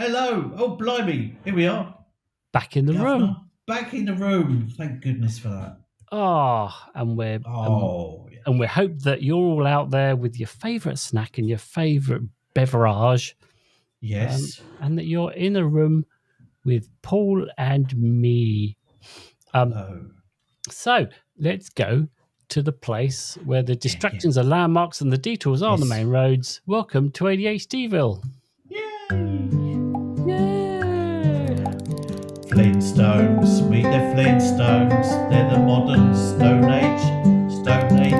Hello. Oh, blimey. Here we are. Back in the Governor. room. Back in the room. Thank goodness for that. And we're Yeah. and we hope that you're all out there with your favourite snack and your favourite beverage. Yes. And that you're in a room with Paul and me. Hello. So let's go to the place where the distractions are landmarks and the detours are on the main roads. Welcome to ADHDville. Yay. Yay! Flintstones. Meet the Flintstones. They're the modern Stone Age family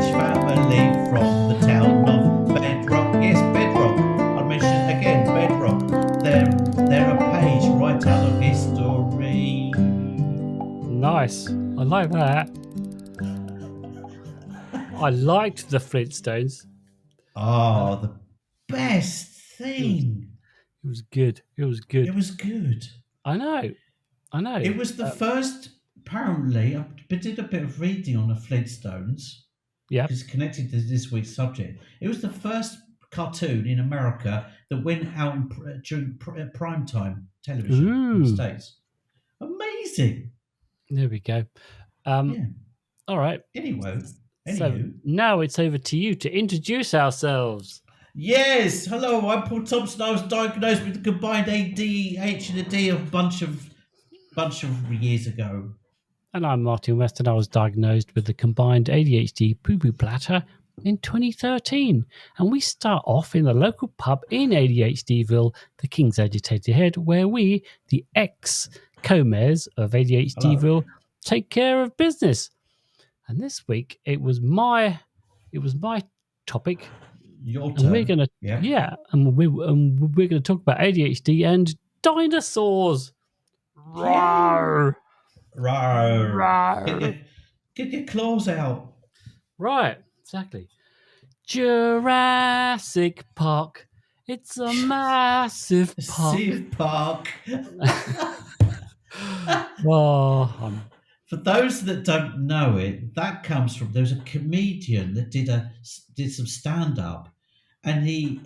from the town of Bedrock. Yes, Bedrock. I'll mention it again. Bedrock. They're a page right out of history. Nice. I like that. I liked the Flintstones. Oh, the best thing. It was good. It was good. It was good. I know. It was the first, apparently, I did a bit of reading on the Flintstones. Yeah. Because it's connected to this week's subject. It was the first cartoon in America that went out during prime time television in the States. Amazing. There we go. Yeah. All right. Anywho. So now it's over to you to introduce ourselves. Yes. Hello, I'm Paul Thompson. I was diagnosed with the combined ADHD a bunch of years ago. And I'm Martin Weston. I was diagnosed with the combined ADHD poo-poo platter in 2013. And we start off in the local pub in ADHDville, the King's Agitated Head, where we, the ex-co-mayors of ADHDville, take care of business. And this week it was my topic. Your turn. And we're gonna and we're gonna talk about ADHD and dinosaurs. Rawr. Rawr. Rawr. Get your claws out. Right, exactly. Jurassic Park. It's a massive park. Massive park. For those that don't know it, that comes from, there was a comedian that did some stand up, and he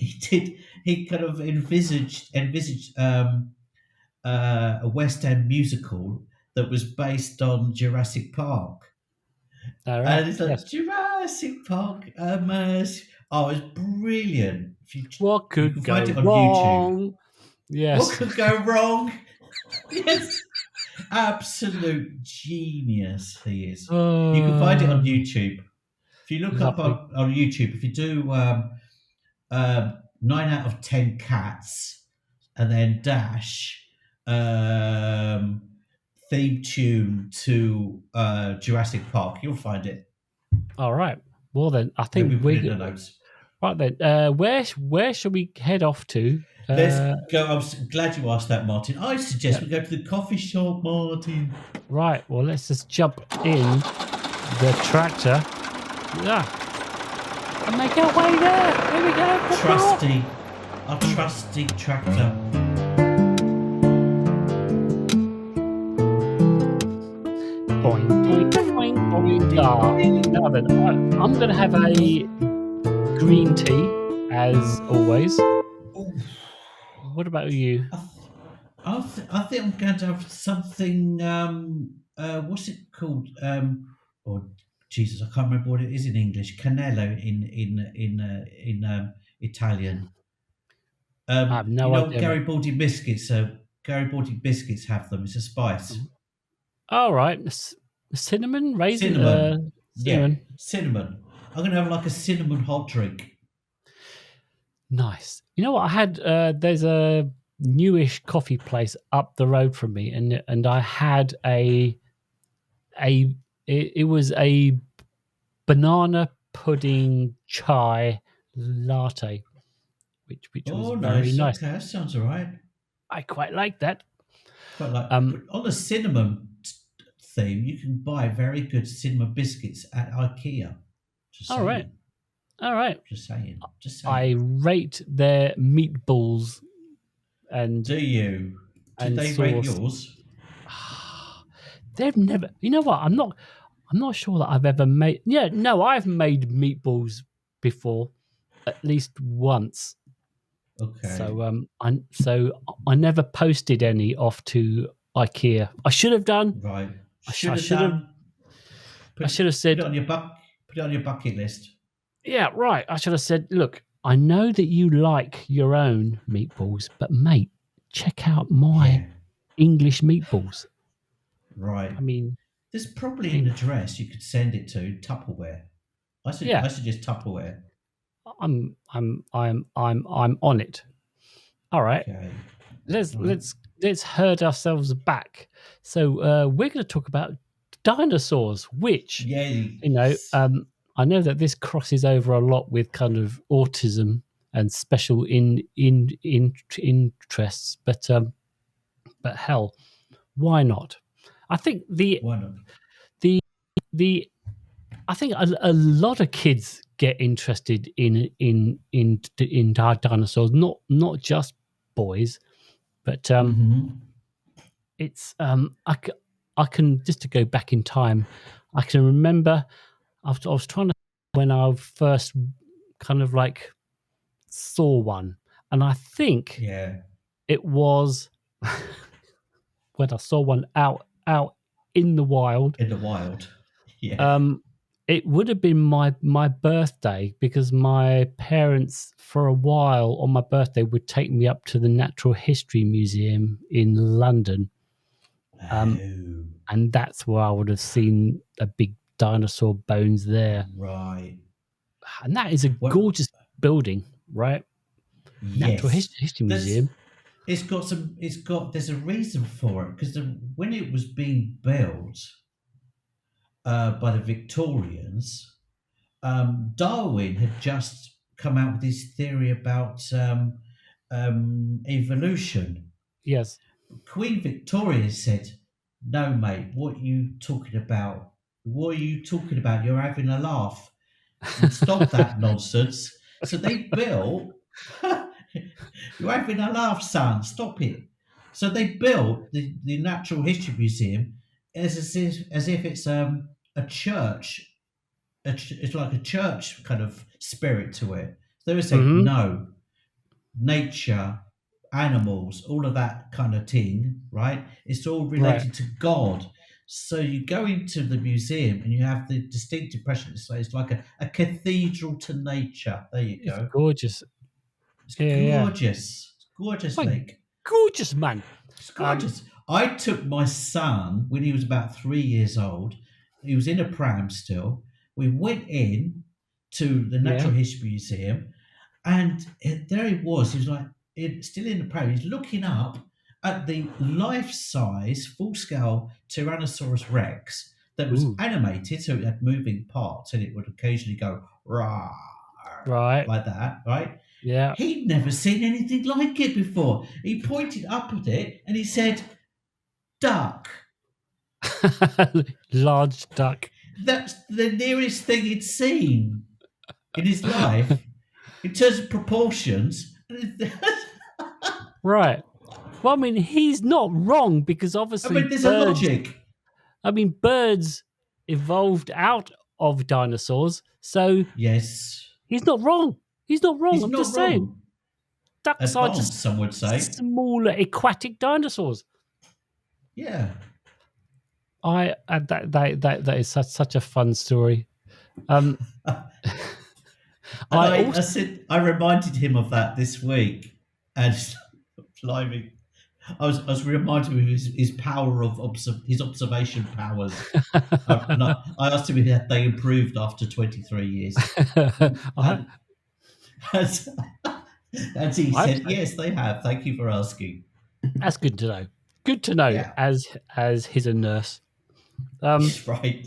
kind of envisaged a West End musical that was based on Jurassic Park. All right. And it's like, yes. Jurassic Park, it's brilliant. What could go find it on wrong? YouTube. Yes. What could go wrong? Yes. Absolute genius he is. You can find it on YouTube. If you look up on YouTube, if you do 9 out of 10 cats and then dash theme tune to Jurassic Park, you'll find it. All right. Well then, I think we're in the notes. Right then, where should we head off to? Let's go. I'm glad you asked that, Martin. I suggest we go to the coffee shop, Martin. Right. Well, let's just jump in the tractor. Yeah. And make our way there. Here we go. Our trusty tractor. Boing, boing, boing, boing. Now then, I'm going to have a green tea, as always. What about you? I think I'm going to have something. What's it called? Jesus, I can't remember what it is in English. Cannello in Italian. I have no idea. Garibaldi biscuits. So Garibaldi biscuits have them. It's a spice. All right, cinnamon, raisin, cinnamon. Yeah, cinnamon. I'm going to have like a cinnamon hot drink. Nice. You know what? I had there's a newish coffee place up the road from me, and I had it was a banana pudding chai latte, which was very nice. Okay, that sounds all right. I quite like that. Quite like on the cinnamon theme, you can buy very good cinnamon biscuits at IKEA. All right. All right. Just saying. I rate their meatballs. And do you? Did they rate yours? They've never. You know what? I'm not sure that I've ever made. Yeah, no, I've made meatballs before, at least once. Okay. I never posted any off to IKEA. I should have done. Right. I Should have should have. done. I Put should have put it said, on your put it on your bucket list. yeah, right. I should have said, look, I know that you like your own meatballs, but mate, check out my Yeah. English meatballs. Right. I mean, There's probably an address you could send it to. Tupperware. yeah, I suggest Tupperware. I'm on it. All right, Okay. let's All right. let's let's herd ourselves back. So we're going to talk about dinosaurs, which Yes. I know that this crosses over a lot with kind of autism and special in interests, but hell, why not? I think Why not? the I think a lot of kids get interested in dinosaurs, not just boys, but Mm-hmm. it's I can just to go back in time, I can remember I was trying to when I first kind of like saw one, and I think Yeah. it was when I saw one out in the wild. In the wild. Yeah. Um, it would have been my birthday because my parents, for a while on my birthday, would take me up to the Natural History Museum in London, um, Oh. and that's where I would have seen a big dinosaur bones there. Right. And that is a What? gorgeous building, right? Natural Yes. History There's. Museum. It's got some. It's got. There's a reason for it because when it was being built by the Victorians, Darwin had just come out with his theory about evolution. Yes. Queen Victoria said, "No, mate, what are you talking about? What are you talking about? You're having a laugh. Stop that nonsense." So they built. You're having a laugh, son. Stop it. So they built the Natural History Museum as if it's a church. It's like a church kind of spirit to it. So they were saying, Hmm. no, nature, animals, all of that kind of thing, right? It's all Right. related to God. So you go into the museum and you have the distinct impression it's like a cathedral to nature. There you It's go. gorgeous. It's Yeah, yeah. gorgeous. It's gorgeous, Like Lake. gorgeous, man. It's Um, gorgeous. I took my son when he was about 3 years old. He was in a pram still. We went in to the yeah. Natural History Museum, and there he was. He was like, still in the pram. He's looking up at the life-size, full-scale Tyrannosaurus Rex that was Ooh. animated, so it had moving parts, and it would occasionally go rah Right. like that, right? Yeah. He'd never seen anything like it before. He pointed up at it and he said, "Duck." Large duck. That's the nearest thing he'd seen in his life in terms of proportions. Right. Well, I mean, he's not wrong because I obviously mean, there's a logic. birds evolved out of dinosaurs. So Yes, he's not wrong. He's not wrong. he's I'm not just saying. wrong. Ducks are Advanced, just some would say. smaller aquatic dinosaurs. Yeah. That is such a fun story. Um, And I I also said I reminded him of that this week, and blimey, I was reminded of his power of his observation powers. I asked him if they improved after 23 years. I, And, and, and he I said, yes, they have. Thank you for asking. that's good to know. Good to know Yeah, as he's a nurse. Um, right.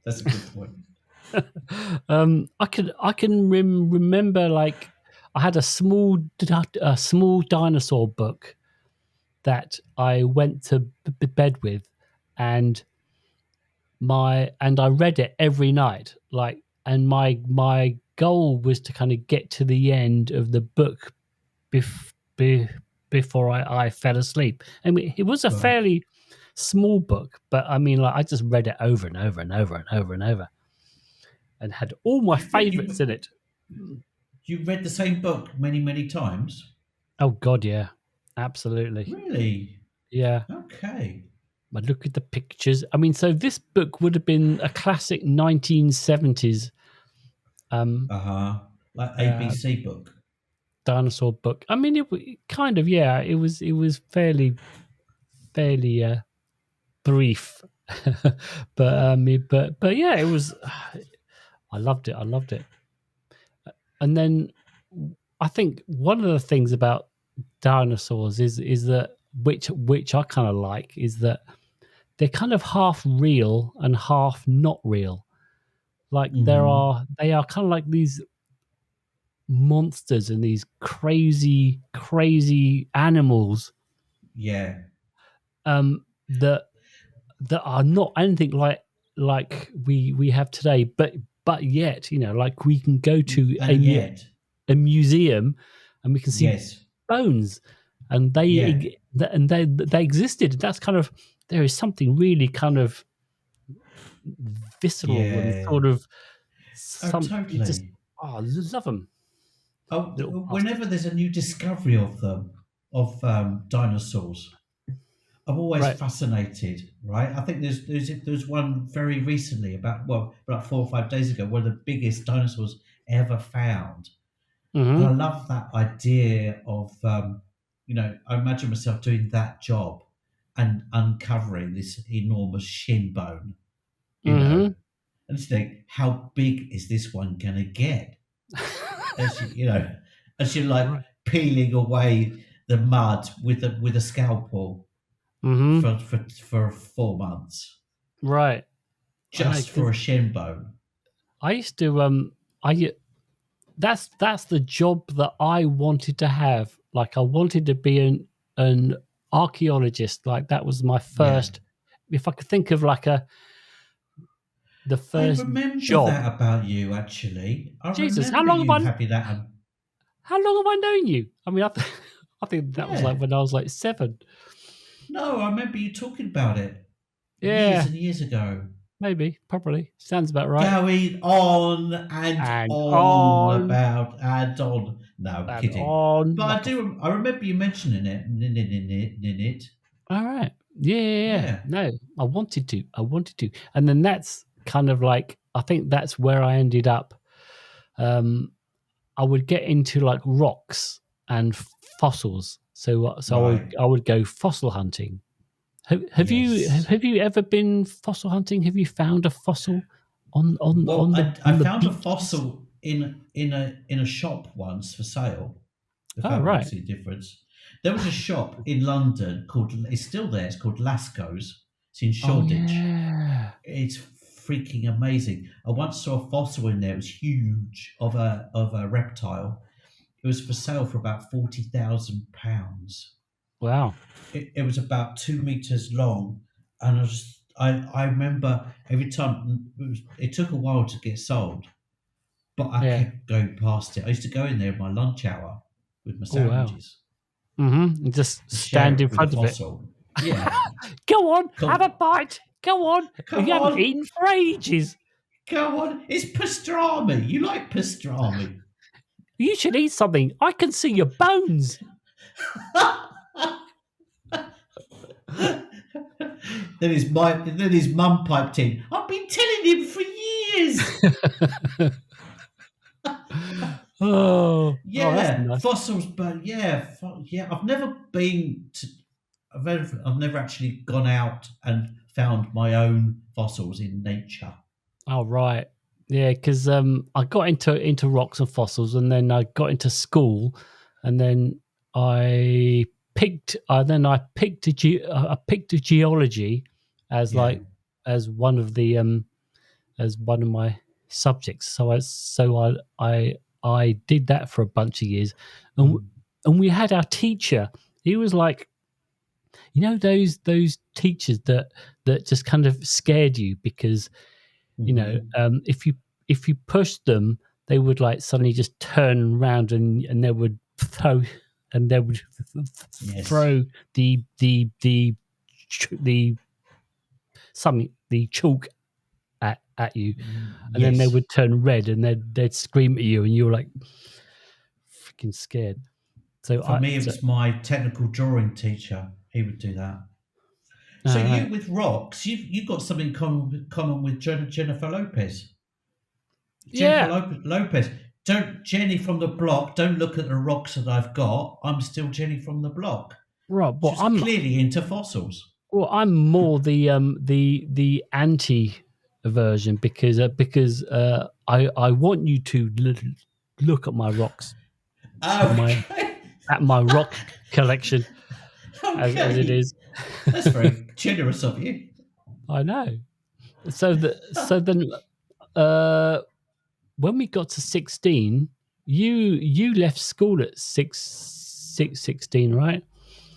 That's a good point. I can remember like I had a small dinosaur book that I went to bed with, and I read it every night. Like, and my goal was to kind of get to the end of the book bef- be, before I fell asleep. I mean, it was a Right. fairly small book, but I mean, like I just read it over and over and over and over and over, and had all my Do you think favourites in it. You read the same book many, many times? Oh God, yeah, absolutely, Really? yeah. Okay. But look at the pictures. I mean, so this book would have been a classic 1970s Uh-huh. Like uh, ABC book. dinosaur book. I mean, kind of, yeah. It was fairly brief, but yeah, it was. I loved it. I loved it. And then I think one of the things about dinosaurs is that which I kind of like is that they're kind of half real and half not real. Like Mm-hmm. they are kind of like these monsters and these crazy animals Yeah. that are not anything like we have today, but yet, like we can go to And yet, a museum and we can see yes. bones, and Yeah. they existed. That's kind of, there is something really kind of visceral and Yeah. sort of Oh, some, you just, totally. oh, I love them, Oh, little whenever bastards. there's a new discovery of them, of dinosaurs, I'm always Right. fascinated, right? I think there's one very recently about 4 or 5 days ago, one of the biggest dinosaurs ever found. And I Mm-hmm. love that idea of, I imagine myself doing that job and uncovering this enormous shin bone, you know, Mm-hmm. and just think, how big is this one going to get? As as you're like Right. peeling away the mud with a scalpel Mm-hmm. for 4 months Right. I know, just for because a shin bone. I used to I that's the job that I wanted to have. Like I wanted to be an archaeologist. Like that was my Yeah. first. If I could think of like the I first remember job. that about you, actually. I Jesus, remember you having that. how long have I known you? I mean, I think that was like Yeah. when I was like 7. No, I remember you talking about it years Yeah, and years ago. maybe, probably sounds about right. Going on and And on on about and on. No, I'm and kidding. on But like a. I remember you mentioning it. In it. All right. Yeah, yeah, yeah. Yeah. No, I wanted to. I wanted to. And then that's kind of like, I think that's where I ended up. Um, I would get into like rocks and fossils. So Right. I would go fossil hunting. Yes. Have you ever been fossil hunting? Have you found a fossil Well, I on the found a beaches? fossil in a shop once for sale. If Oh that right. makes any difference. There was a shop in London called. It's still there. It's called Lascaux. It's in Oh Shoreditch. yeah. It's freaking amazing. I once saw a fossil in there. It was huge of a reptile. It was for sale for about £40,000. Wow. It was about 2 meters long, and I remember every time it took a while to get sold, but I Yeah. kept going past it. I used to go in there in my lunch hour with my Oh wow. sandwiches Mm-hmm. Just and share stand in it with the front of it. fossil. Yeah, Go on, have a come, bite. Go on. come You haven't on, eaten for ages. come on. It's pastrami. You like pastrami? You should eat something. I can see your bones. Then his mum piped in. I've been telling him for years. Oh, that's Yeah, nice. fossils, but yeah, yeah. I've never been to. I've never actually gone out and found my own fossils in nature. Oh, right. Yeah, because I got into rocks and fossils, and then I got into school, and then I picked I picked a geology as Yeah. like as one of the as one of my subjects. So I did that for a bunch of years, and Mm. we had our teacher. He was like, those teachers that just kind of scared you because Hmm. if you pushed them, they would like suddenly just turn around and they would throw and they would Yes. throw the something the chalk at you, and then they Yes. would turn red and they'd scream at you, and you were like, freaking scared. So For me, it was my technical drawing teacher. He would do that. So all you right. with rocks, you've got something common with Jennifer Lopez. Jennifer Yeah, Lopez. Don't Jenny from the block. Don't look at the rocks that I've got. I'm still Jenny from the block. right. She's clearly into fossils. I'm more the anti version because I want you to look at my rocks, my Okay. at my rock collection as it Okay. is. That's very generous of you. I know. So then uh, when we got to 16, you left school at 16, right?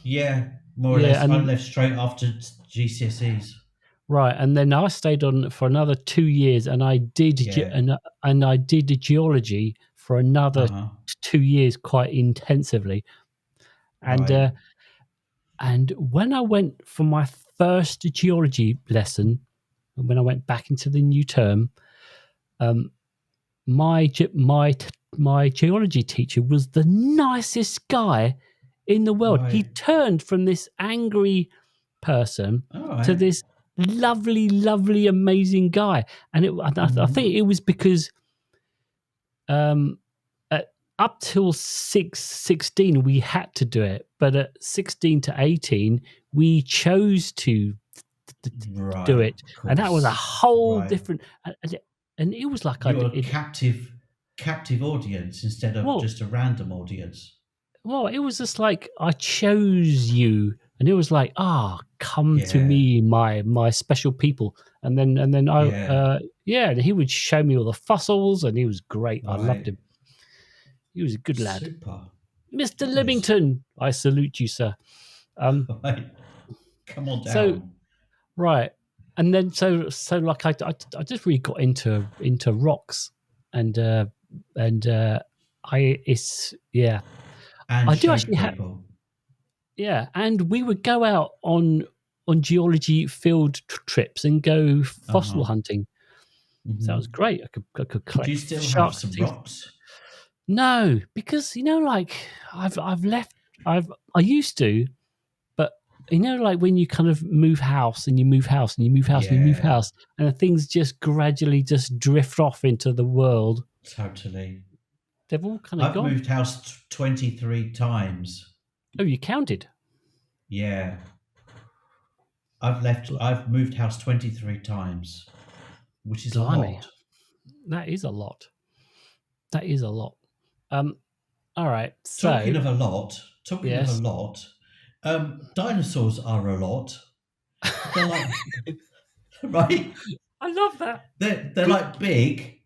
Yeah, more or Yeah, less. I and left straight after GCSEs. right, and then I stayed on for another 2 years, and I did Yeah. and I did geology for another Uh-huh. 2 years quite intensively. And Right. and when I went for my first geology lesson, when I went back into the new term, um, my geology teacher was the nicest guy in the world. He Right. turned from this angry person All to right. this lovely, lovely, amazing guy. And I Mm-hmm. think it was because um, up till 16, we had to do it. But at 16 to 18, we chose to do Right. it. Of And that was a course. whole Right. different. And it was like I You're a did. captive audience instead of Well, just a random audience. Well, it was just like I chose you, and it was like, come to Yeah. me, my special people. And then Yeah. yeah, and he would show me all the fossils, and he was great. I loved Right. him. He was a good lad, Super. Mister Nice. Livington. I salute you, sir. Um, Right. Come on so down. right, and then so like I just really got into rocks, and I it's yeah, And I do shake actually have. people. Yeah, and we would go out on geology field trips and go fossil Uh-huh. hunting. So that was Mm-hmm. great. I could Do you collect still have sharks' some teeth. rocks? No, because like I've left. I used to, but like when you kind of move house and you move house and you move house and you move Yeah, house, and things just gradually just drift off into the world. totally. They've all kind of I've gone. moved house 23 times. Oh, you counted? Yeah. I've moved house 23 times, which is a Blimey, lot. that is a lot. That is a lot. Um. All right. Talking So of a lot, talking of a yes. lot, dinosaurs are a lot. They're like, right? I love that. They're Good. like big,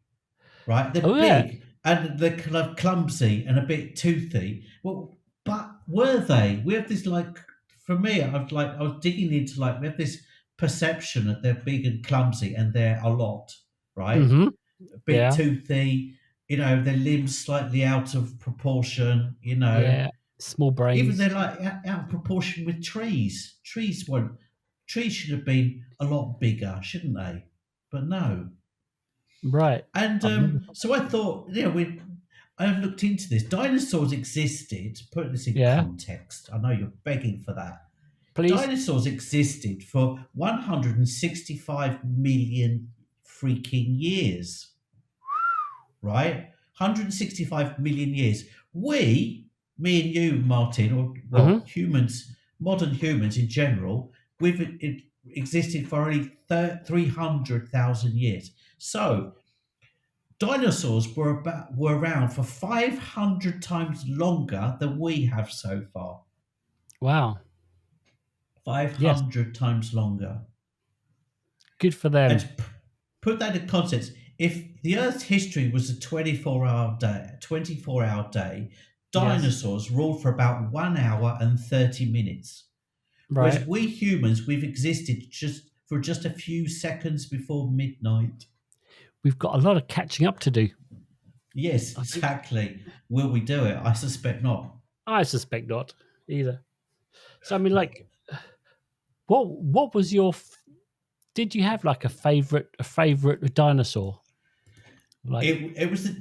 right? They're Oh yeah. big and they're kind of clumsy and a bit toothy. Well, but were they? We have this like, for me, I was digging into like we have this perception that they're big and clumsy and they're a lot, right? Mm-hmm. A bit Yeah. toothy, their limbs slightly out of proportion, Yeah. Small even brains. they're like out of proportion with trees. Trees should have been a lot bigger, shouldn't they? But no. Right. And I've never. so I thought, I've looked into this. Dinosaurs existed. Put this in Yeah. context. I know you're begging for that. Please. Dinosaurs existed for 165 million freaking years, right? 165 million years. Me and you, Martin, or Mm-hmm. well, humans, modern humans in general, it existed for only 300,000 years. So dinosaurs were around for 500 times longer than we have so far. Wow. Yes. 500 times longer. Good for And them. to put that in context, if the Earth's history was a 24-hour day, Yes. dinosaurs ruled for about 1 hour and 30 minutes. Whereas Right. we humans, we've existed just a few seconds before midnight. We've got a lot of catching up to do. Yes, I think. exactly. Will we do it? I suspect not. I suspect not either. So I mean, like, what was your? Did you have like a favorite dinosaur? Like. It was the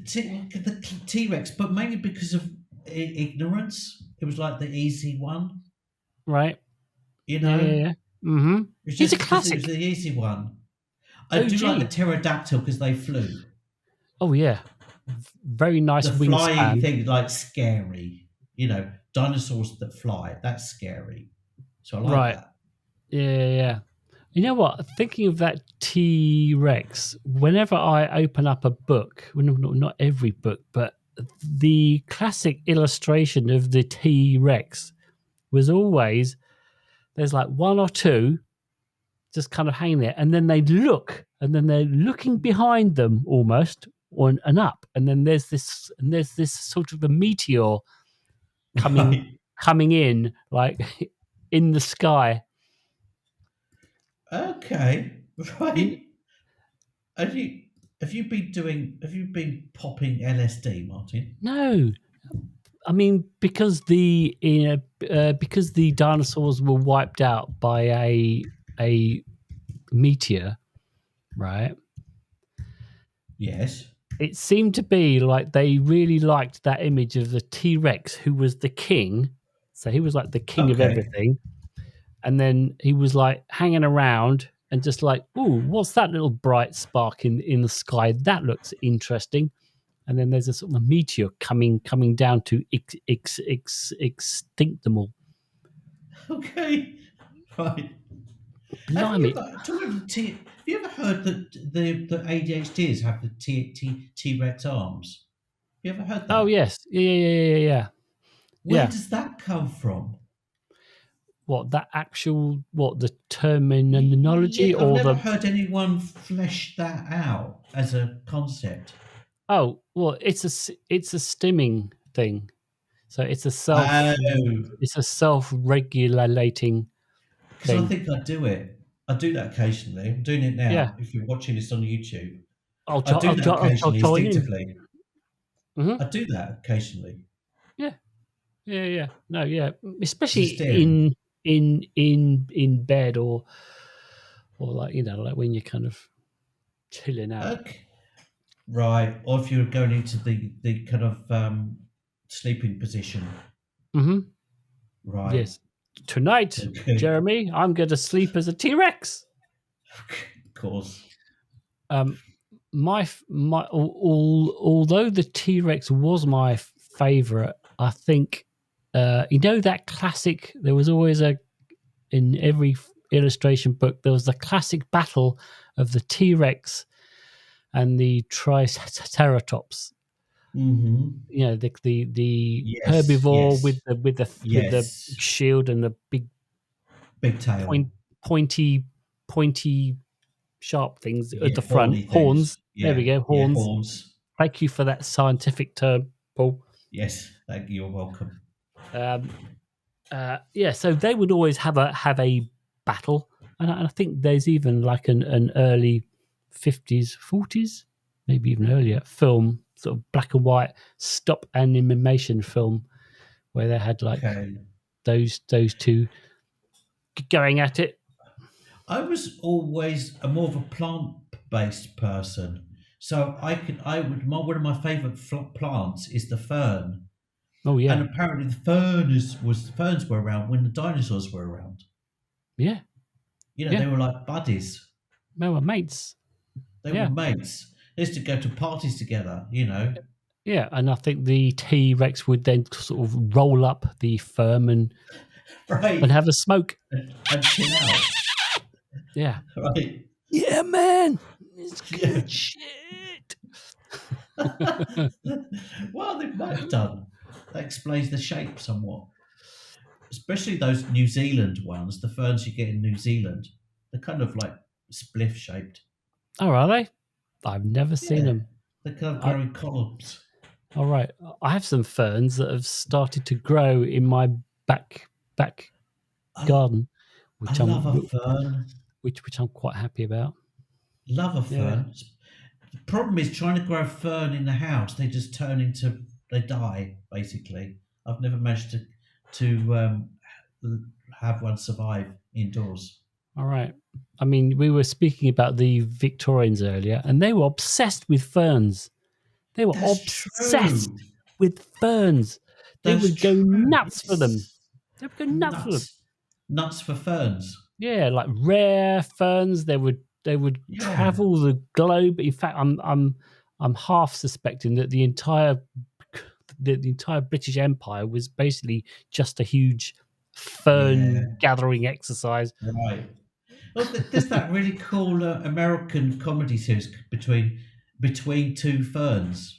T Rex, but mainly because of ignorance. It was like the easy one, Right. you Yeah, yeah, know. yeah. Mm-hmm. It's It's a just because it was classic. the easy one. I do like the OG. pterodactyl because they flew. Oh yeah. Very nice The flying wingspan. thing, like scary. You know, dinosaurs that fly. That's scary. So I like Right. that. Yeah, yeah, yeah. You know what? Thinking of that T Rex, whenever I open up a book, well, not every book, but the classic illustration of the T Rex was always there's like one or two just kind of hanging there, and then they look, and then they're looking behind them almost on and up, and then there's this sort of a meteor coming Right. coming in like in the sky. Okay. You, Right. Have you have you been popping LSD, Martin? no, I mean because the dinosaurs were wiped out by a meteor, right? Yes. It seemed to be like they really liked that image of the T Rex, who was the king. So he was like the king of Okay. everything, and then he was like hanging around and just like, "Ooh, what's that little bright spark in the sky? That looks interesting." And then there's a sort of a meteor coming down to extinct them all. Okay. Right. Have you Blimey! ever talking of have you ever heard that the ADHDs have the T Rex arms? Have you ever heard Oh that? yes, yeah, yeah, yeah, yeah, yeah. Where Yeah. does that come from? What that actual what the Yeah, terminology I've or never the heard anyone flesh that out as a concept. oh well, it's a stimming thing. So Oh, it's a self regulating because I thing. think I do it. I do that occasionally. I'm doing it Yeah, now. If you're watching this on YouTube, I do that I'll occasionally join in. instinctively. Hmm. I do that occasionally. Yeah, yeah, yeah. No, yeah, It's a especially stim. in bed or like like when you're kind of chilling out. Okay. Right. Or if you're going into the kind of sleeping position. Hmm. Right. Yes. Tonight, Okay. Jeremy, I'm going to sleep as a T Rex. Of course. Um, although the T Rex was my favorite, I think that classic. There was always in every illustration book there was the classic battle of the T Rex and the Triceratops. Mm-hmm. The Yes. herbivore Yes. with the Yes. shield and the big Big tail. point pointy pointy sharp things at the Yeah. front Horny horns. things. There we Yeah. go, Yeah. horns. Horns. Thank you for that scientific term, Paul. Yes. Thank you. You're welcome. Um, yeah, so they would always have a battle, and I think there's even like an early 50s, 40s, maybe even earlier film, sort of black and white stop animation film where they had like Okay. those two going at it. I was always a more of a plant-based person, so one of my favourite plants is the fern, Oh and yeah, apparently the ferns were around when the dinosaurs were around. yeah, You know, yeah. they were like buddies. They were mates. They were Yeah, mates. They used to go to parties together. You know, yeah. And I think the T Rex would then sort of roll up the firm and right? have a smoke. And chill out, Yeah. right? Yeah, man. It's Yeah. good shit. Well, they might have done. That explains the shape somewhat. Especially those New Zealand ones, the ferns you get in New Zealand, they're kind of like spliff shaped. Oh, are they? I've never seen Yeah, them. they kind of I, grow in columns. all right. I have some ferns that have started to grow in my back I, garden, I which love a I'm fern. which I'm quite happy about. Love a Yeah. fern. The problem is trying to grow fern in the house. They just they die basically. I've never managed to have one survive indoors. All right. I mean, we were speaking about the Victorians earlier, and they were obsessed with ferns. They were That's obsessed true. with ferns. They That's would go true. nuts for them. Yes. They would go nuts for them. Nuts for ferns. Yeah, like rare ferns. They would Yeah. travel the globe. In fact, I'm half suspecting that the entire British Empire was basically just a huge Yeah. fern gathering exercise. Right. Well, there's that really cool American comedy series between two ferns.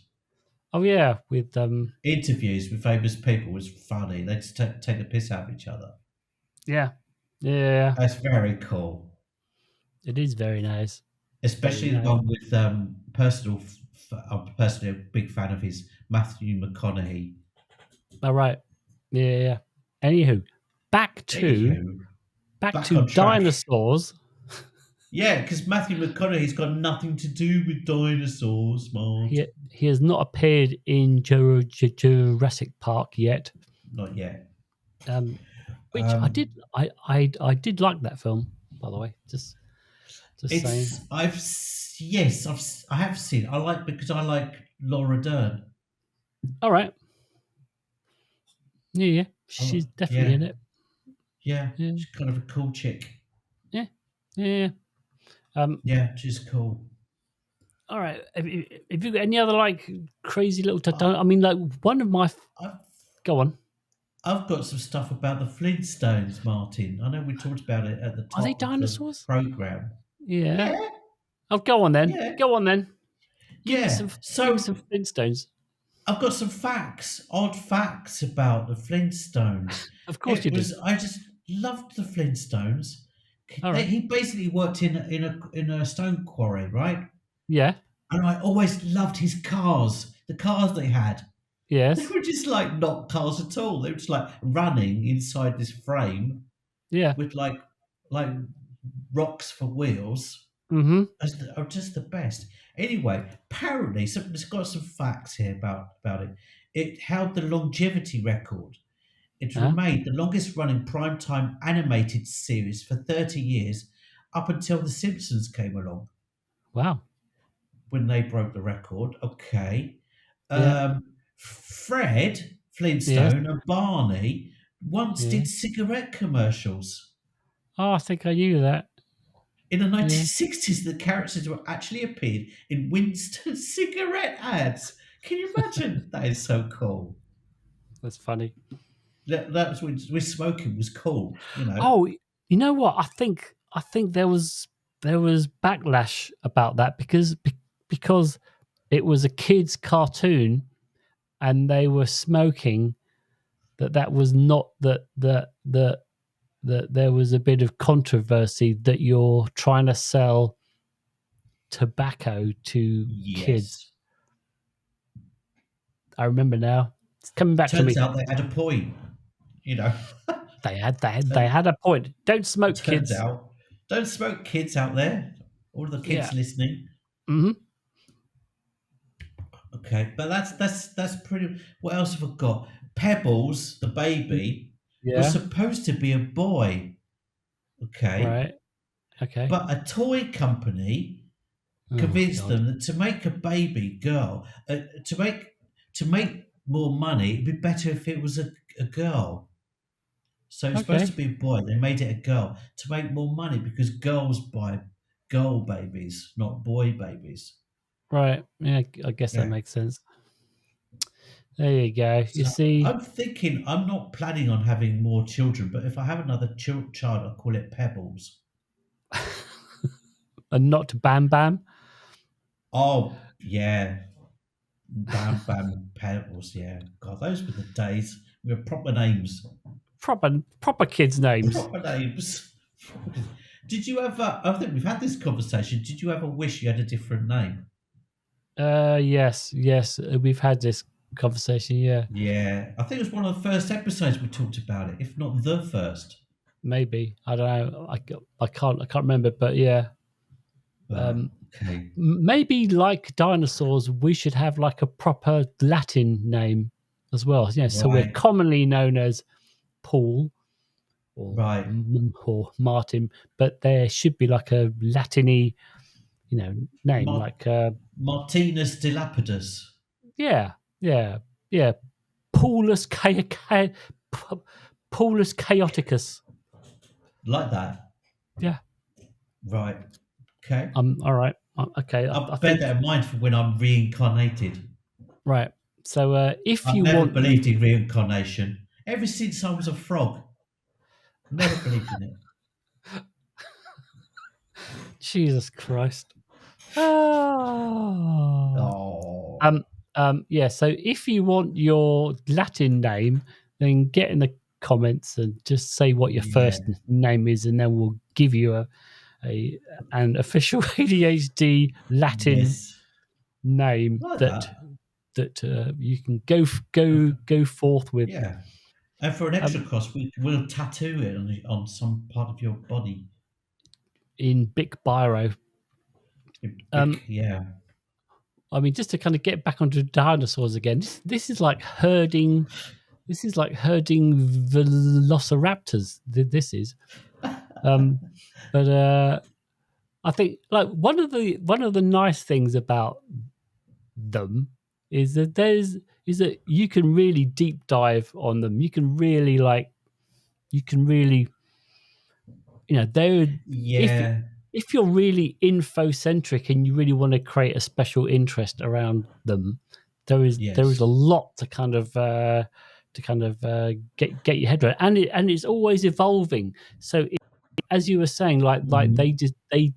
Oh yeah, with Interviews with famous people was funny. They just take the piss out of each other. yeah, yeah. That's very cool. It is very nice. Very Especially the nice. one with I'm personally a big fan of his Matthew McConaughey. All right. Yeah, yeah. Anywho, back to Anywho, back on track. dinosaurs. Yeah, because Matthew McConaughey's got nothing to do with dinosaurs, Mart. He has not appeared in Jurassic Park yet. Not yet. Which I Um, did. I did like that film, by the way. Just saying. yes, I have seen. Because I like Laura Dern. All right. Yeah, yeah. I, She's definitely yeah, in it. yeah. Yeah, She's kind of a cool chick. yeah, yeah. Yeah, she's cool. All right. Have you got any other like crazy little? I, I mean, like one of my. I've, Go on. I've got some stuff about the Flintstones, Martin. I know we talked about it at the Are they top of the dinosaurs? program. Yeah. Yeah, Oh, go on then. yeah, Go on then. Give me yeah. some. Give me So some Flintstones. I've got some odd facts about the Flintstones. Of course you do. I just loved the Flintstones. All right. He basically worked in a stone quarry, right? Yeah. And I always loved his cars, the cars they had. They Yes. were just like not cars at all. They were just like running inside this frame Yeah. with like rocks for wheels. Mm-hmm. Are just the best. Anyway, apparently, it's got some facts here about it. It held the longevity record. It Uh-huh. remained the longest running primetime animated series for 30 years up until The Simpsons came along Wow. when they broke the record. Okay. Yeah. Fred Yes. Flintstone and Barney once Yeah. did cigarette commercials. Oh, I think I knew that. In the Yeah. 1960s, the characters were actually appeared in Winston cigarette ads. Can you imagine? That is so cool. That's funny. That was when smoking was cool, you know. Oh, you know what? I think there was backlash about that because it was a kids cartoon and they were smoking. That was not that there was a bit of controversy that you're trying to sell tobacco to kids. Yes. I remember now. It's coming back to me. Turns out they had a point, you know. They had a point. Don't smoke, Turns kids. out, don't smoke, kids out there. All the kids Yeah. listening. Mm-hmm. Okay, but that's pretty. What else have I got? Pebbles, the baby, was Yeah. supposed to be a boy. Okay, Right. Okay. but a toy company Oh convinced God. them that to make a baby girl, to make more money, it'd be better if it was a girl. So it's supposed to Okay. be a boy. They made it a girl to make more money because girls buy girl babies, not boy babies. Right. Yeah. I guess that Yeah. makes sense. There you go. You So see, I'm thinking I'm not planning on having more children, but if I have another child, I'll call it Pebbles. and not Bam Bam. Oh yeah, Bam Bam Pebbles. Yeah, God, those were the days. We were proper names. Proper kids' names. Proper names. Did you ever? I think we've had this conversation. Did you ever wish you had a different name? Yes. We've had this conversation. Yeah. Yeah, I think it was one of the first episodes we talked about it, if not the first. Maybe. I don't know. I can't remember. But yeah. Okay, Maybe like dinosaurs, we should have like a proper Latin name as well. Yeah. So we're right, commonly known as Paul or right. Martin, but there should be like a Latiny, name Mar- like Martinus Dilapidus. yeah, yeah, yeah, Paulus Chaoticus. Like that. Yeah. Right. Okay. All right. Okay. I I'll bear think that in mind for when I'm reincarnated. right. So if I've you never want, believed in reincarnation. Ever since I was a frog. Never believed in it. Jesus Christ. Oh. Oh. Yeah. So if you want your Latin name, then get in the comments and just say what your Yeah. first name is, and then we'll give you an official ADHD Latin Yes. name Like that that. you can go forth with. Yeah. And for an extra Um, cost, we'll tattoo it on some part of your body. in Bic Biro. Big, yeah. I mean, just to kind of get back onto dinosaurs again. This is like herding. This is like herding velociraptors. This is, but I think like one of the nice things about them is that you can really deep dive on them. You can really they're if Yeah. if you're really infocentric and you really want to create a special interest around them, there is a Yes. lot to get your head around, and it's always evolving. So as you were saying, like Mhm. they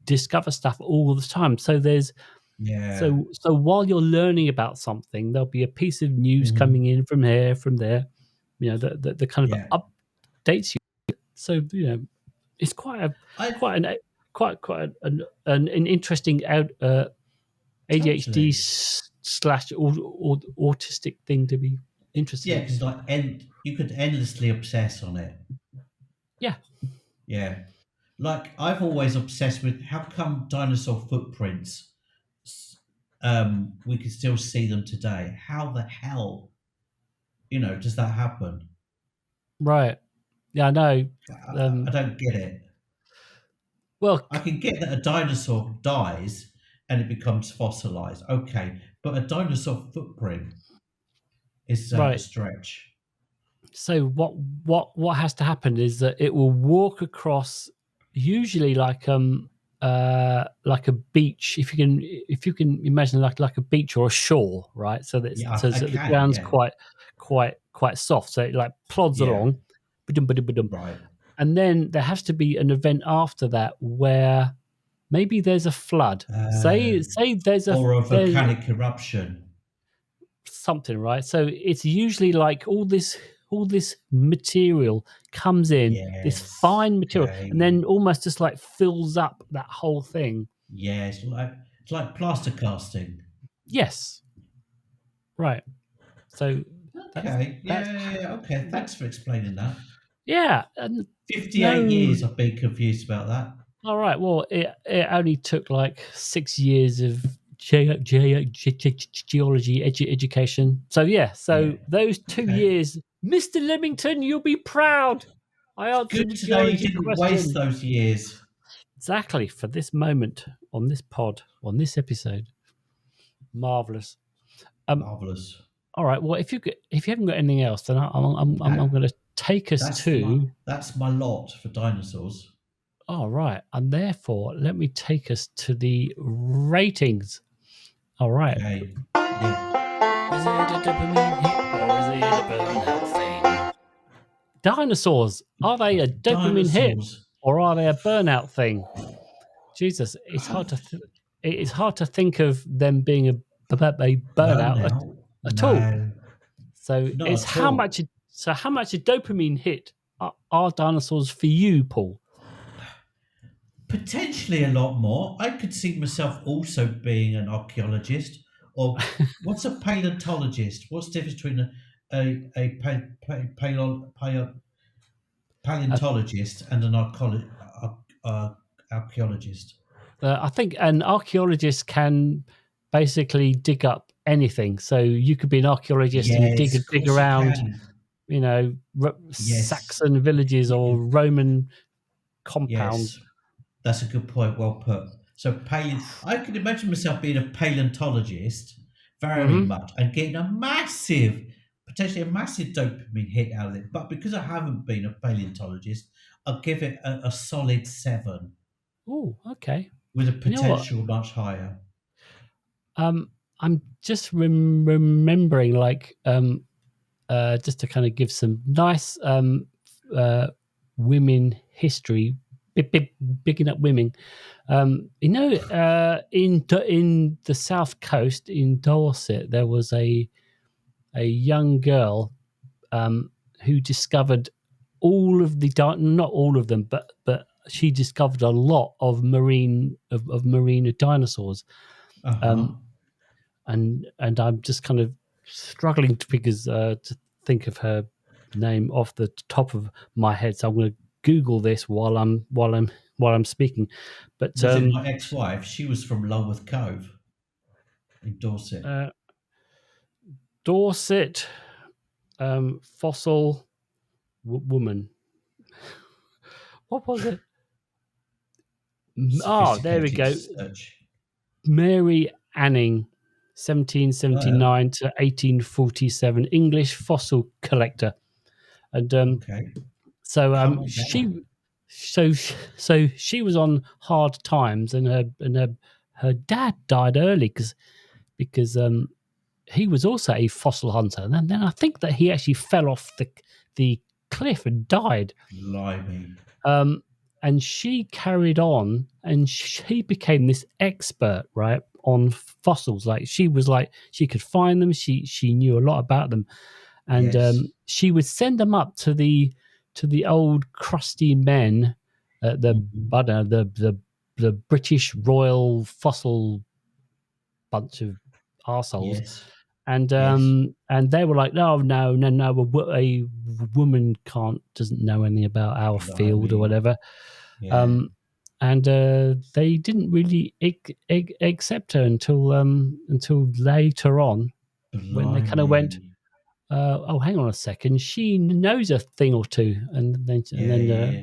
discover stuff all the time. So there's Yeah. so while you're learning about something, there'll be a piece of news Mhm. coming in from here, from there, that kind Yeah. of updates you. So it's I quite an an interesting ADHD totally. slash autistic thing to be interested Yeah, in. because you could endlessly obsess on it. Yeah, Yeah. Like I've always obsessed with how come dinosaur footprints we can still see them today. How the hell, does that happen? right. Yeah, I know. I don't get it. Well, I can get that a dinosaur dies and it becomes fossilized. Okay, but a dinosaur footprint is a right. stretch. So what has to happen is that it will walk across, usually like a beach, if you can imagine like a beach or a shore, right? So that Yeah, I the can. ground's Yeah, quite soft, so it like plods yeah, along, ba-dum, ba-dum, ba-dum. right. And then there has to be an event after that where maybe there's a flood. Uh, Say or a there's volcanic eruption. something, right? So it's usually like all this material comes in, this Yes. fine material, and Okay. then almost just like fills up that whole thing. Yeah, it's like plaster casting. Yes, right. So that's Okay. that's Yeah, yeah, yeah. Okay. that. Thanks for explaining that. Yeah, and 58 no. years I've been confused about that. All right. Well, it only took like 6 years of geology education. So yeah. Yeah. So those two Okay. years, Mr. Lemington, you'll be proud. I It's answered good a to know you geology didn't waste question. those years. Exactly, for this moment on this pod, on this episode. Marvelous. Um, Marvelous. all right. Well, if you haven't got anything else, then I'm That going to take us that's my to. that's my lot for dinosaurs. All right, and therefore let me take us to the ratings. All right. Okay. Yeah. Is it a dopamine hit or is it a burnout thing? Dinosaurs, are they a dopamine hit Dinosaurs. or are they a burnout thing? Jesus, it's hard to it is hard to think of them being a burnout Burnout? at all. No, So it's not at all. how much a dopamine hit are dinosaurs for you, Paul? Potentially a lot more. I could see myself also being an archaeologist, or what's a paleontologist? What's the difference between a Uh, paleontologist and an archaeologist? I think an archaeologist can basically dig up anything. So you could be an archaeologist and you Yes, of dig course you around, can. Yes, Saxon villages you or can. Roman compounds. Yes, that's a good point. Well put. So I could imagine myself being a paleontologist very Hmm. much, and getting potentially a massive dopamine hit out of it. But because I haven't been a paleontologist, I'll give it a solid 7 Oh, okay. with a You know what? potential much higher. I'm just remembering, like, just to kind of give some nice uh, women history, bigging up women. In the south coast in Dorset, there was a young girl um, who discovered all of not all of them, but she discovered a lot of marine dinosaurs. Uh huh. Um, and I'm just kind of struggling to think of her name off the top of my head. So I'm going to Google this while I'm speaking. But Was it my ex-wife? She was from Lulworth Cove in Dorset. uh, Dorset fossil woman. What was it? Oh, there we Sophisticated go. search. Mary Anning, Oh, 1779 to 1847, English fossil collector. And okay. so Come on she down. so so she was on hard times, and her dad died early because he was also a fossil hunter, and then I think that he actually fell off the cliff and died. Blimey. Um, and she carried on, and she became this expert, right, on fossils. Like, she was like, she could find them. She knew a lot about them, and Yes. she would send them up to the old crusty men at Hmm. the British Royal Fossil bunch of arseholes. Yes. And Yes. they were like, no, no, no, no, a woman doesn't know anything about our field or Blimey. whatever. Yeah. Um, and they didn't really accept her until later on, when they kind of went, Blimey. oh, hang on a second, she knows a thing or two, Yeah, yeah.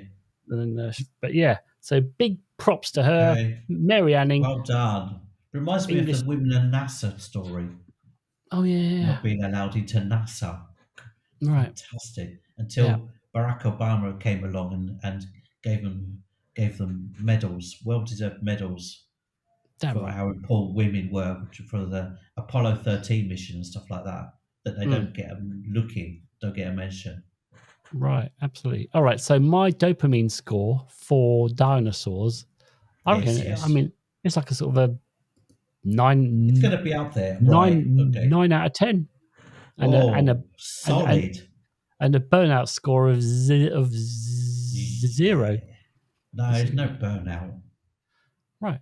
but yeah, so big props to her, Okay. Mary Anning, Well done. Reminds me of the English. women in NASA story. Oh yeah, Not being allowed into NASA. yeah, right, Fantastic. yeah, Until Barack Obama came along and gave them gave them medals, well deserved medals damn for right. how important women were for the Apollo 13 mission and stuff like that. That they Mm, don't get a look in, don't get a mention. right, absolutely. All right, so my dopamine score for dinosaurs, I Yes, reckon, I yes. mean, it's like a sort of a It's nine going to be up there, right? nine Okay. nine out of 10, and a and a Oh, and and, solid. and a burnout score of zero. Yeah. No, there's no burnout. Right,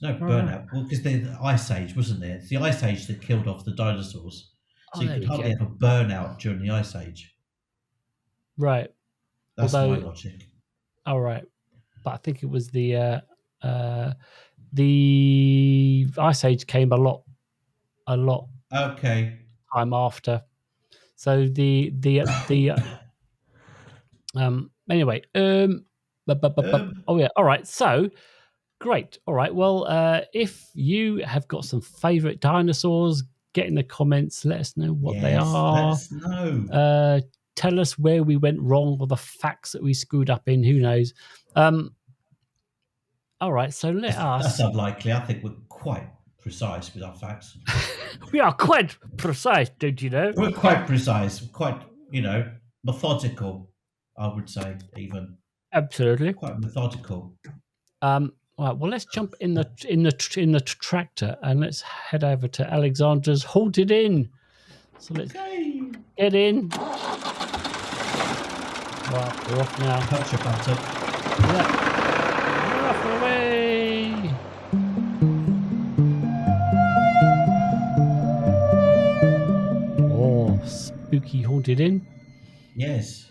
There's no right, right. burnout. Well, because the Ice Age, wasn't there? It's the Ice Age that killed off the dinosaurs. So Oh, you there could we hardly go. have a burnout during the Ice Age. Right. That's my Although, logic. all right, but I think it was uh, the Ice Age came a lot Okay. time after. So anyway, oh yeah, all right. So great. All right. Well, if you have got some favorite dinosaurs, get in the comments. Let us know what they Yes, let are. us know. Uh, Tell us where we went wrong or the facts that we screwed up in. Who knows? Um, all right. So let That's us. unlikely. I think we're quite precise with our facts. We are quite precise, don't you know? We're quite precise, quite, methodical, I would say, even. Absolutely. Quite methodical. All right. Well, let's jump in the tractor and let's head over to Alexandra's Haunted Inn. So let's Okay. get in. Well, we're off now. Touch a button. Yep. We're off and away. Oh, spooky Haunted Inn. Yes.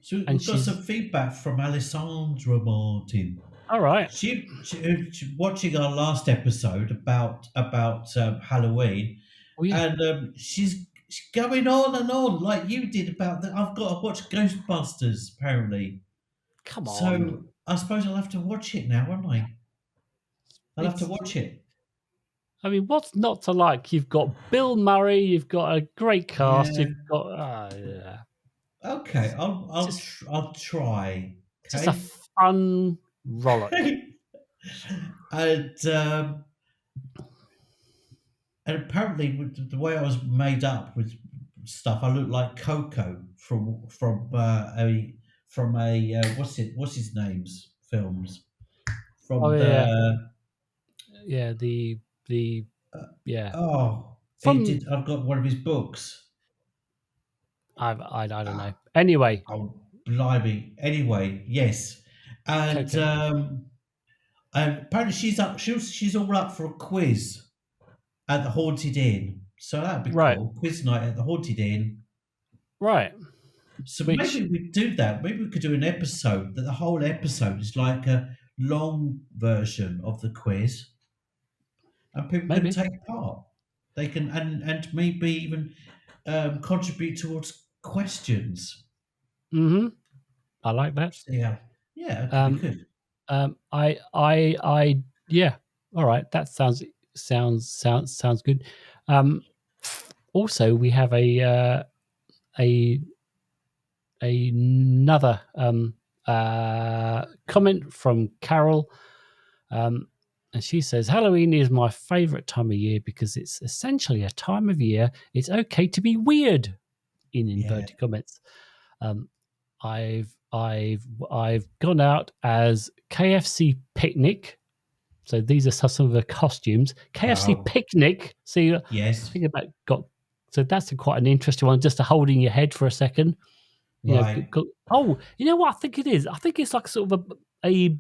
So And we've got she's some feedback from Alessandra Martin. all right. She watching our last episode about Halloween, Oh, yeah. and she's going on and on like you did about that. I've got to watch Ghostbusters apparently, Come on. so I suppose I'll have to watch it now, won't I? I'll have to It's watch it. I mean, what's not to like? You've got Bill Murray. You've got a great cast. Yeah. You've got yeah. Okay, It's just I'll try. it's just a Okay. fun rollick. and and apparently with the way I was made up with stuff, I look like Coco from a what's his name's films Oh from yeah, the yeah. The uh, yeah oh he from did. I've got one of his books. I don't know. Ah, Anyway, oh blimey. Anyway, yes, and Coco. and apparently she's all up for a quiz at the Haunted Inn. So that'd be Right, cool. Quiz night at the Haunted Inn. right. So Which maybe we do that. Maybe we could do an episode that the whole episode is like a long version of the quiz, and people can maybe. take part. They can and maybe even contribute towards questions. Mm-hmm. I like that. So yeah, that could be Um, good. yeah. All right. That sounds good. Um, also, we have a another comment from Carol, and she says Halloween is my favorite time of year because it's essentially a time of year it's okay to be weird. In Yeah. inverted comments, um, I've gone out as KFC picnic. So these are some of the costumes. KFC Oh, picnic. See, yes. think about got. So that's quite an interesting one. Just to hold in your head for a second. You know. Right. Oh, you know what I think it is? I think it's like sort of a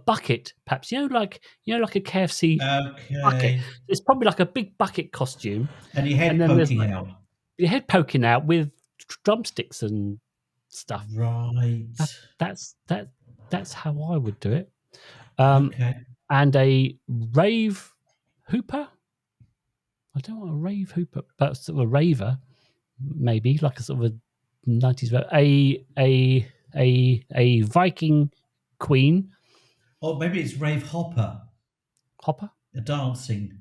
bucket, perhaps. Like a KFC bucket. Okay. It's probably like a big bucket costume, And your and head then there's poking like out. your head poking out with drumsticks and stuff. Right. That, that's how I would do it. Um, Okay. and a rave hooper. I don't want a rave hooper, but sort of a raver, maybe like a sort of a 90s. A Viking queen Or maybe it's Rave Hopper, hopper. a dancing.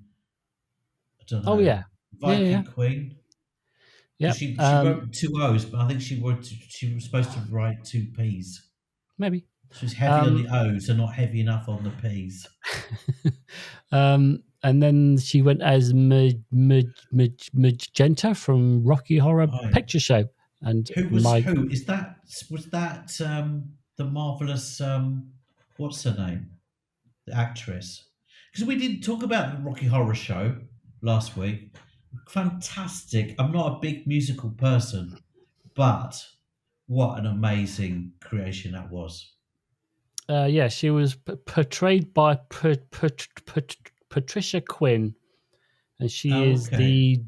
I don't Oh know. yeah, yeah, yeah, Viking Queen. yeah. Because she wrote two O's, but I think she was supposed to write two P's. Maybe. She was heavy on Um, the O's and not heavy enough on the P's. and then she went as Magenta from Rocky Horror Oh, Picture Show, and who was my who? Was that the marvelous what's her name? The actress. Because we didn't talk about the Rocky Horror Show last week. Fantastic. I'm not a big musical person, but what an amazing creation that was. yeah, she was portrayed by Patricia Quinn, and she Oh, is okay.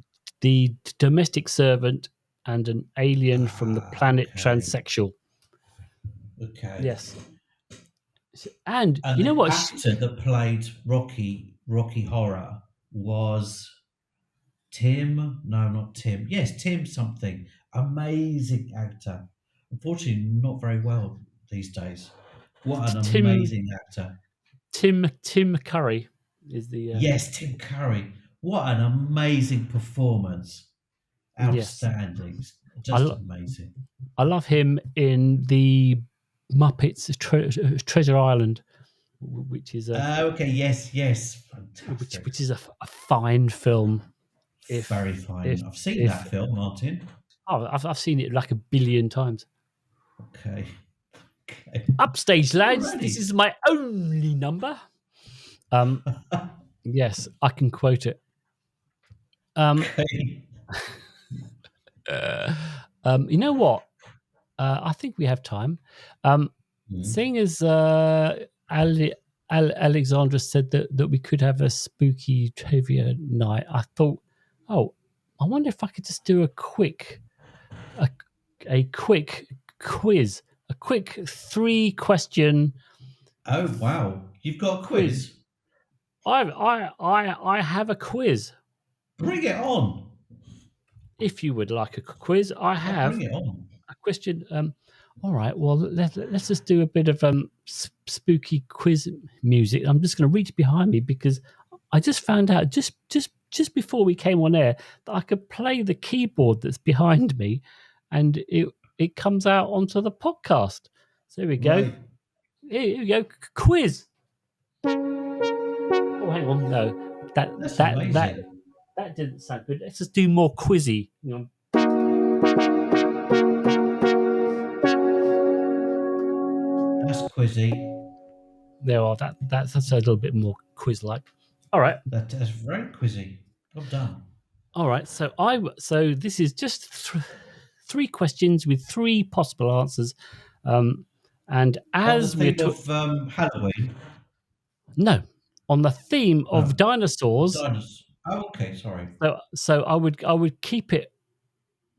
the domestic servant and an alien from the Ah, planet okay. Transsexual. Okay. Yes, and And you know the what? actor that played Rocky Horror was Tim. No, not Tim. Yes, Tim something. Amazing actor. Unfortunately, not very well these days. What an Tim amazing actor. Tim Curry is the Yes, Tim Curry. What an amazing performance. yes. Outstanding. I Just lo- amazing. I love him in the Muppets Treasure Island, which is Okay, yes, yes. which Fantastic. is a fine film. Very If fine. I've seen if that film, Martin. oh, I've seen it like a billion times. Okay. Okay. Upstage, lads. This Alrighty. is my only number. Um, yes, I can quote it. Um, Okay. uh, you know what? I think we have time. Hmm. Seeing as Alexandra said that we could have a spooky trivia night, I thought, oh, I wonder if I could just do a, a quick quiz, a quick 3-question Oh, wow. You've got a quiz. quiz? I have a quiz. Bring it on. If you would like a quiz, I I'll bring have it on. a question. All right. Well, let's just do a bit of spooky quiz music. I'm just going to reach behind me because I just found out just before we came on air that I could play the keyboard that's behind me, and it comes out onto the podcast. So here we go. Right. Here we go. Quiz. Oh, hang on. No, That's amazing. that didn't sound good. Let's just do more quizzy. Hang on. That's quizzy. There are that's a little bit more quiz like. All right. That's very quizzy. Well done. All right. So this is just three questions with three possible answers. And On the as we're theme of Halloween. no, on the theme of Oh, dinosaurs. dinosaurs. Oh, okay. Sorry. So I would keep it.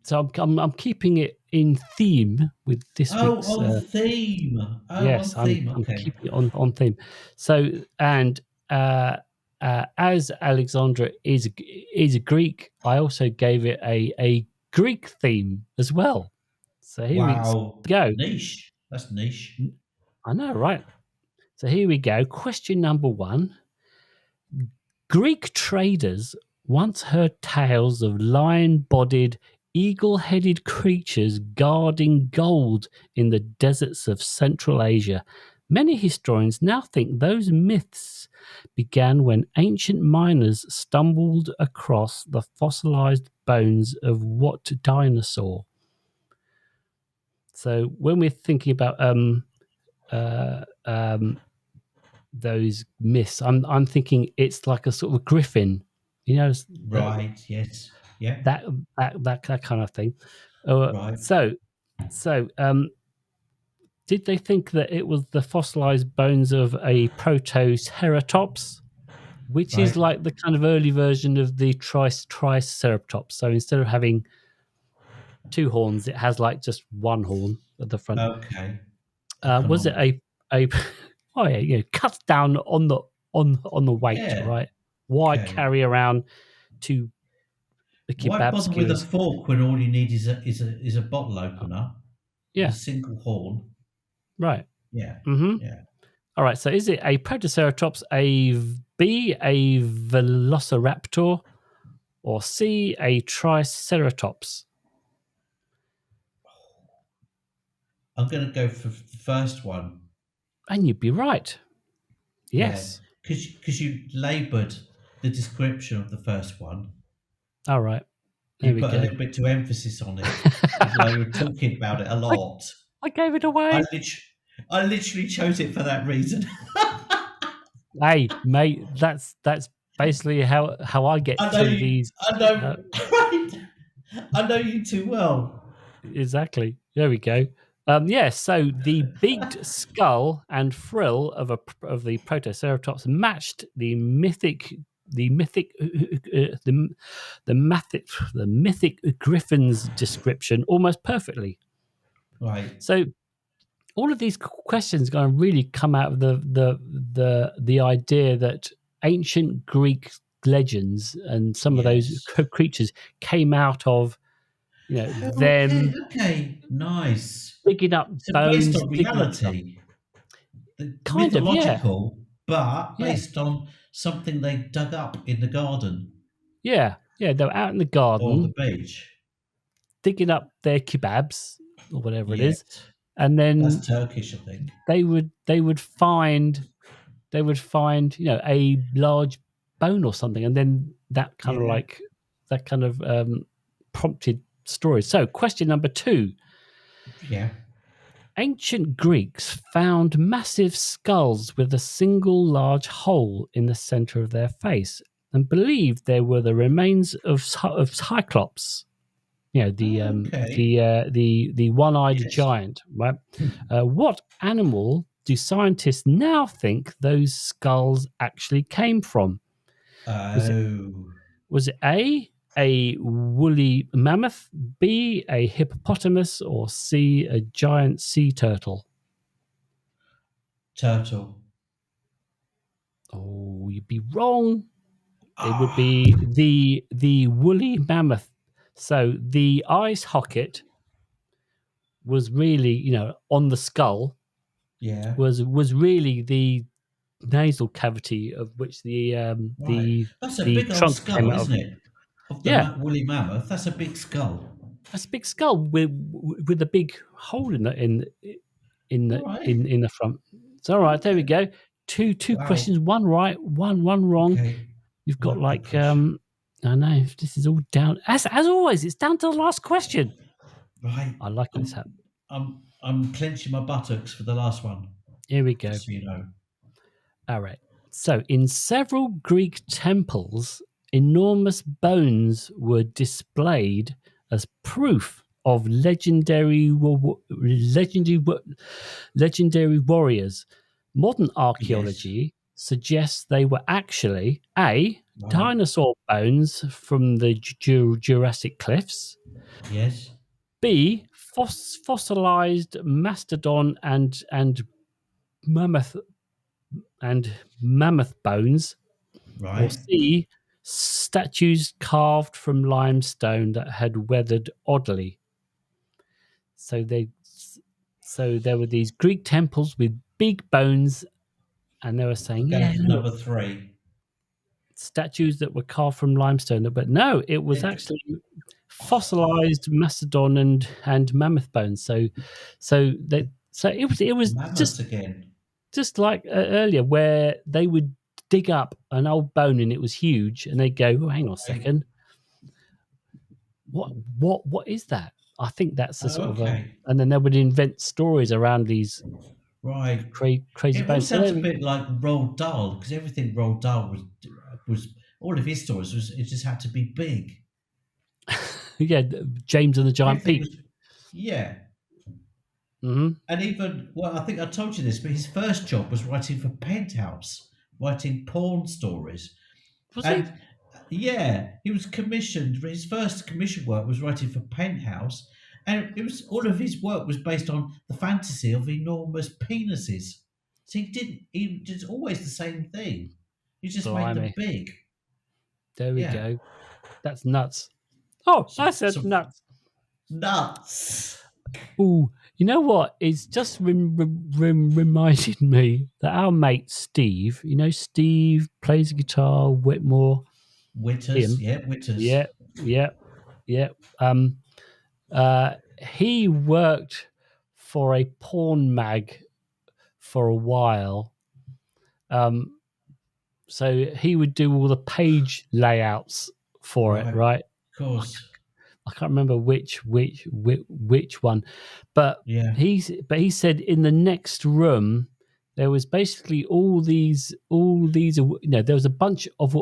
So I'm keeping it in theme with this Oh, week's. on theme. Oh, on Yes, theme. I'm Okay. keeping it on theme. So and as Alexandra is a Greek, I also gave it a Greek theme as well. So here we Wow. go. Niche. That's niche. I know, right? So here we go. Question number 1. Greek traders once heard tales of lion-bodied, eagle-headed creatures guarding gold in the deserts of Central Asia. Many historians now think those myths began when ancient miners stumbled across the fossilized bones of what dinosaur? So when we're thinking about uh, um, those myths, I'm thinking it's like a sort of griffin, you know, Right. Yes. Yeah. that kind of thing. Right. So, did they think that it was the fossilized bones of a protoceratops, which is Right. like the kind of early version of the triceratops? So instead of having 2 horns, it has like just 1 horn at the front. Okay. Was it Economic. a oh yeah, cuts down on the weight, Yeah. right? Why Okay. carry around 2 Why kebab bother with a skewers? fork when all you need is a bottle opener with a Yeah, single horn? right. Yeah. Mm-hmm. Yeah. All right. So is it a Protoceratops, a Velociraptor, or C, a Triceratops? I'm going to go for the first one. And you'd be right. Yeah. Yes. Because you laboured the description of the first one. All right. There You we put a go. little bit too emphasis on it, even though you were talking about it a I, lot. I gave it I, away. lit- I literally chose it for that reason. Hey, mate, that's basically how I get I know through you. these. I know. Uh, Right. I know you too well. exactly. There we go. Yeah, so the beaked skull and frill of the Protoceratops matched the mythic griffin's description almost perfectly. Right. So all of these questions are going to really come out of the idea that ancient Greek legends and some of those Yes. creatures came out of Oh, okay. them Okay. Nice. digging up So based bones, on digging up stuff. reality, the Kind of, yeah, mythological, but yeah, based on something they dug up in the garden yeah, yeah. They were out in the or the garden beach. digging up their kebabs or whatever it Yes. is, and then That's Turkish, I think. they would find a large bone or something, and then that kind of Yeah. like that kind of prompted stories. So, question number 2. Yeah. Ancient Greeks found massive skulls with a single large hole in the center of their face and believed they were the remains of Cyclops. Okay. The one-eyed Yes. giant, right? What animal do scientists now think those skulls actually came from? Was it Oh. was it a woolly mammoth, B, a hippopotamus, or C, a giant sea turtle? Turtle. Oh, you'd be wrong. It would Ah. be the woolly mammoth. So the ice hocket was really, on the skull Yeah. was really nasal cavity of which Right. That's a the big old trunk came skull, out of. isn't it? Of the Yeah, woolly mammoth. That's a big skull. that's a big skull with a big hole in the All right. in the front. It's all right. There we Okay. go. Two Wow. questions, one right, one wrong. Okay. You've got Rugby like question. I know this is all down as always. It's down to the last question. Right. I like this. I'm clenching my buttocks for the last one. Here we go. Just so you know. All right. So, in several Greek temples, enormous bones were displayed as proof of legendary warriors. Modern Yes. archaeology suggests they were actually A. Right. Dinosaur bones from the Jurassic cliffs, Yes. B. Fossilized mastodon mammoth and mammoth bones, or Right. C, statues carved from limestone that had weathered oddly. So there were these Greek temples with big bones, and they were saying, I'm going yeah, for look, number three. statues that were carved from limestone. But no, it was It, actually fossilized mastodon and mammoth bones. So it was mammoths again. just like earlier, where they would dig up an old bone and it was huge, and they'd go, "Oh, hang on a Right. second, what is that?" I think that's a Oh, sort of a, okay. and then they would invent stories around these Right. crazy It all bones. So sounds a there we, bit like Roald Dahl because everything Roald Dahl was all of his stories was it just had to be big. yeah, James and the Giant Everything Peach. was yeah. Hmm. And even well, I think I told you this, but his first job was writing for Penthouse, writing porn stories. Was he? And yeah, he was commissioned. His first commission work was writing for Penthouse, and it was all of his work was based on the fantasy of enormous penises. So he didn't. He did always the same thing. He just made them Blimey! big. There we Yeah, go. That's nuts. Oh, I said some nuts. nuts. Ooh, you know what? It's just reminded me that our mate Steve, Steve plays guitar, Whitmore, Witters, him. yeah, Witters. Yeah, yeah, yeah. Um, he worked for a porn mag for a while. Um, so he would do all the page layouts for it, Right, of right? course. I can't remember which one, but Yeah, he said in the next room there was basically all these there was a bunch of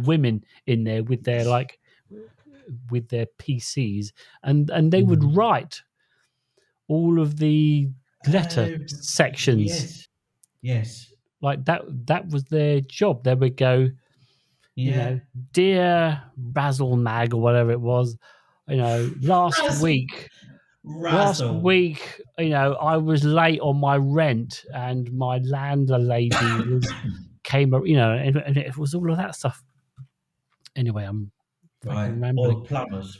women in there with their with their PCs, and they would mm. write all of the letter Uh, sections yes, yes, like that was their job. They would go, you yeah. know, dear Basil Mag or whatever it was, last Razzle, week, razzle. I was late on my rent and my landlady came, and it was all of that stuff. Anyway, I'm Right, fucking rambling. or plumbers.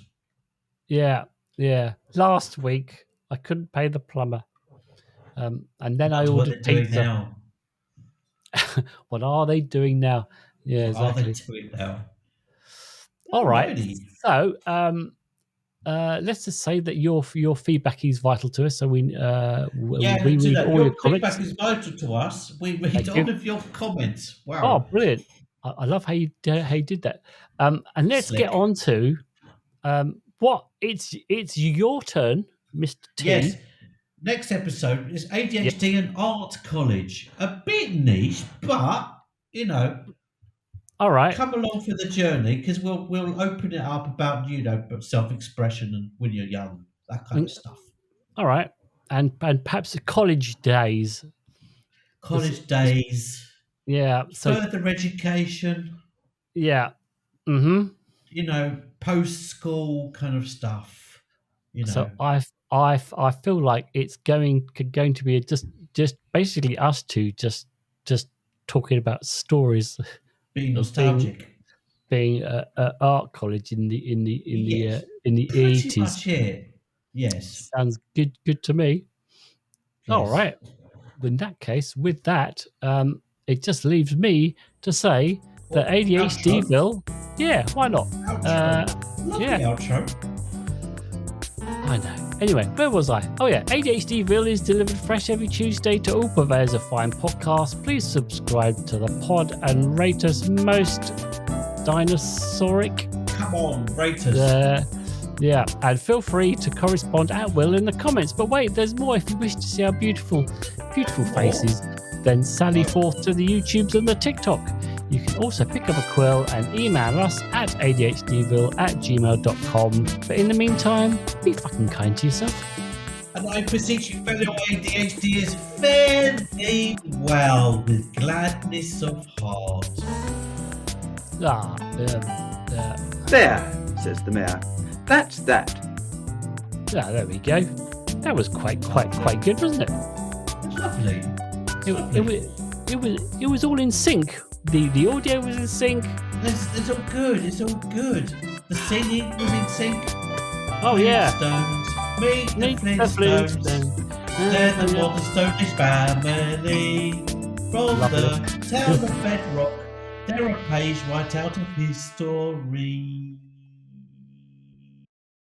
Yeah, yeah. Last week I couldn't pay the plumber, and then I Wonder what ordered they're doing pizza. now. What are they doing now? Yeah, What are they exactly. doing now? All right. Alrighty. So, let's just say that your feedback is vital to us. So Yeah, we do read that. all your Your feedback comments. is vital to us. We read Thank all you. of your comments. Oh, Wow. brilliant! I love how you did that. And let's get Slick. on to what it's your turn, Mr. Yes. T. Next episode is Yeah. ADHD and Art College. A bit niche, but All right. come along for the journey because we'll open it up about self-expression and when you're young, that kind of Mm, stuff. all right. And perhaps the college days. This, College days, yeah. So further education, yeah. Mm-hmm. post school kind of stuff. So I feel like it's going to be just basically us two just talking about stories Being of being nostalgic. at art college Yes, in the pretty 80s. much it. Yes, Sounds good to me. All yes. right. in that case, with that, it just leaves me to say that ADHDville, yeah, why not? Outro. Lovely yeah. outro. I know. Anyway, where was I? Oh yeah, ADHDville is delivered fresh every Tuesday to all purveyors of fine podcasts. Please subscribe to the pod and rate us most dinosauric. Come on, rate us. Yeah, and feel free to correspond at will in the comments. But wait, there's more. If you wish to see our beautiful faces, then sally forth to the YouTubes and the TikTok. You can also pick up a quill and email us at adhdville@gmail.com. But in the meantime, be fucking kind to yourself. And I beseech you, fellow ADHDers, fare thee well with gladness of heart. There, says the mayor. That's that. There we go. That was quite good, wasn't it? Lovely. It was all in sync. The audio was in sync. It's all good. It's all good. The singing was in sync. Oh yeah. Flintstones. Meet the Flintstones. They're the modern Stonish family. From the town of Bedrock. They're a page right out of history.